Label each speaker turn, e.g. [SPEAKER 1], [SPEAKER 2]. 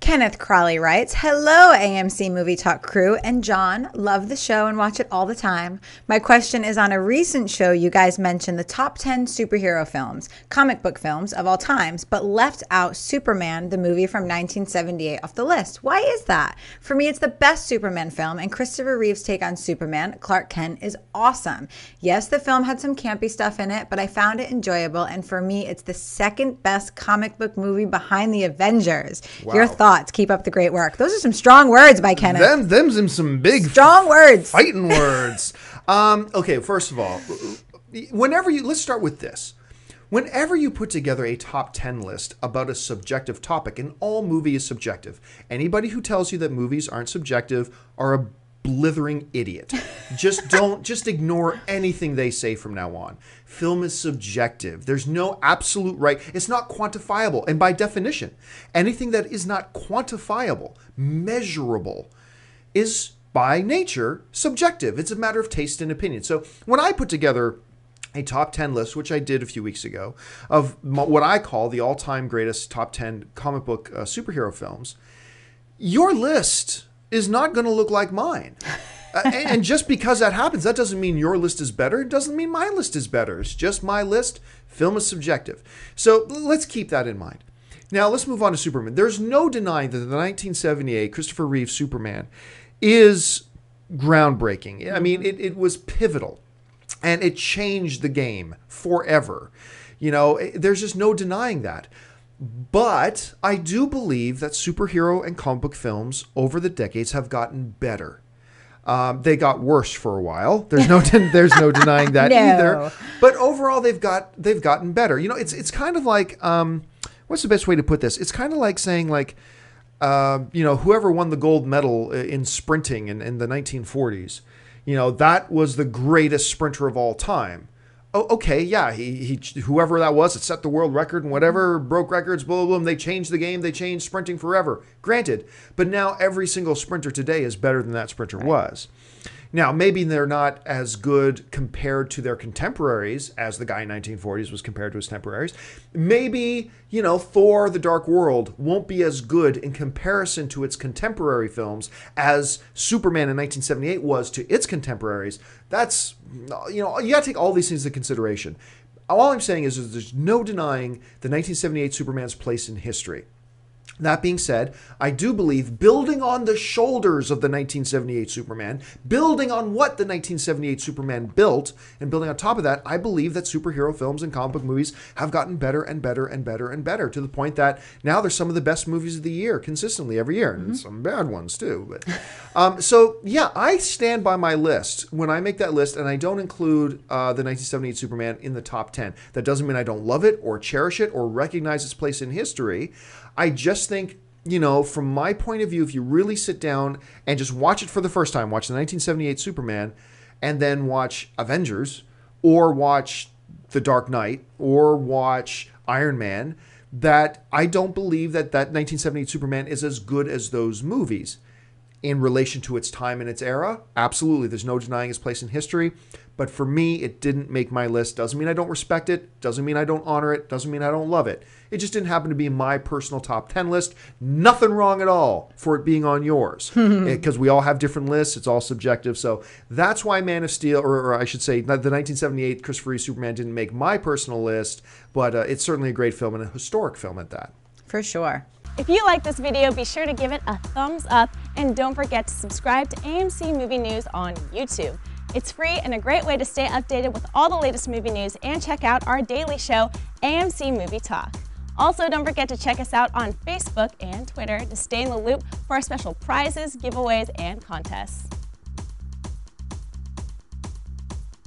[SPEAKER 1] Kenneth Crawley writes, "Hello, AMC Movie Talk crew, and John, love the show and watch it all the time. My question is on a recent show you guys mentioned the top 10 superhero films, comic book films of all times, but left out Superman, the movie from 1978 off the list. Why is that? For me, it's the best Superman film, and Christopher Reeve's take on Superman, Clark Kent, is awesome. Yes, the film had some campy stuff in it, but I found it enjoyable, and for me, it's the second best comic book movie behind the Avengers."
[SPEAKER 2] Wow.
[SPEAKER 1] Your thoughts? Keep up the great work. Those are some strong words by Kenneth.
[SPEAKER 2] Them's some big
[SPEAKER 1] strong words.
[SPEAKER 2] Fighting words. Okay, first of all, let's start with this. Whenever you put together a top 10 list about a subjective topic, and all movie is subjective, anybody who tells you that movies aren't subjective are a blithering idiot. Just ignore anything they say from now on. Film is subjective. There's no absolute right. It's not quantifiable. And by definition, anything that is not quantifiable, measurable, is by nature subjective. It's a matter of taste and opinion. So when I put together a top 10 list, which I did a few weeks ago, of what I call the all-time greatest top 10 comic book superhero films, your list is not going to look like mine. And just because that happens, that doesn't mean your list is better. It doesn't mean my list is better. It's just my list. Film is subjective. So let's keep that in mind. Now let's move on to Superman. There's no denying that the 1978 Christopher Reeve Superman is groundbreaking. I mean, it was pivotal, and it changed the game forever. You know, there's just no denying that. But I do believe that superhero and comic book films over the decades have gotten better. They got worse for a while. There's no denying that either. But overall, they've gotten better. You know, it's kind of like what's the best way to put this? It's kind of like saying whoever won the gold medal in sprinting in the 1940s, that was the greatest sprinter of all time. Oh, okay, yeah, he whoever that was, it set the world record and whatever, broke records, blah, blah, blah, and they changed the game, they changed sprinting forever. Granted, but now every single sprinter today is better than that sprinter was. Now, maybe they're not as good compared to their contemporaries as the guy in 1940s was compared to his contemporaries. Maybe, Thor: The Dark World won't be as good in comparison to its contemporary films as Superman in 1978 was to its contemporaries. That's, you got to take all these things into consideration. All I'm saying is there's no denying the 1978 Superman's place in history. That being said, I do believe building on the shoulders of the 1978 Superman, building on what the 1978 Superman built, and building on top of that, I believe that superhero films and comic book movies have gotten better and better and better and better to the point that now they're some of the best movies of the year consistently every year, and some bad ones too. But so yeah, I stand by my list when I make that list, and I don't include the 1978 Superman in the top 10. That doesn't mean I don't love it or cherish it or recognize its place in history. I just think, from my point of view, if you really sit down and just watch it for the first time, watch the 1978 Superman, and then watch Avengers, or watch The Dark Knight, or watch Iron Man, that I don't believe that 1978 Superman is as good as those movies. In relation to its time and its era, absolutely, there's no denying its place in history. But for me, it didn't make my list. Doesn't mean I don't respect it. Doesn't mean I don't honor it. Doesn't mean I don't love it. It just didn't happen to be my personal top 10 list. Nothing wrong at all for it being on yours. Because we all have different lists. It's all subjective. So that's why Man of Steel, or I should say, the 1978 Christopher Reeve Superman didn't make my personal list. But it's certainly a great film and a historic film at that.
[SPEAKER 1] For sure.
[SPEAKER 3] If you like this video, be sure to give it a thumbs up and don't forget to subscribe to AMC Movie News on YouTube. It's free and a great way to stay updated with all the latest movie news and check out our daily show, AMC Movie Talk. Also, don't forget to check us out on Facebook and Twitter to stay in the loop for our special prizes, giveaways, and contests.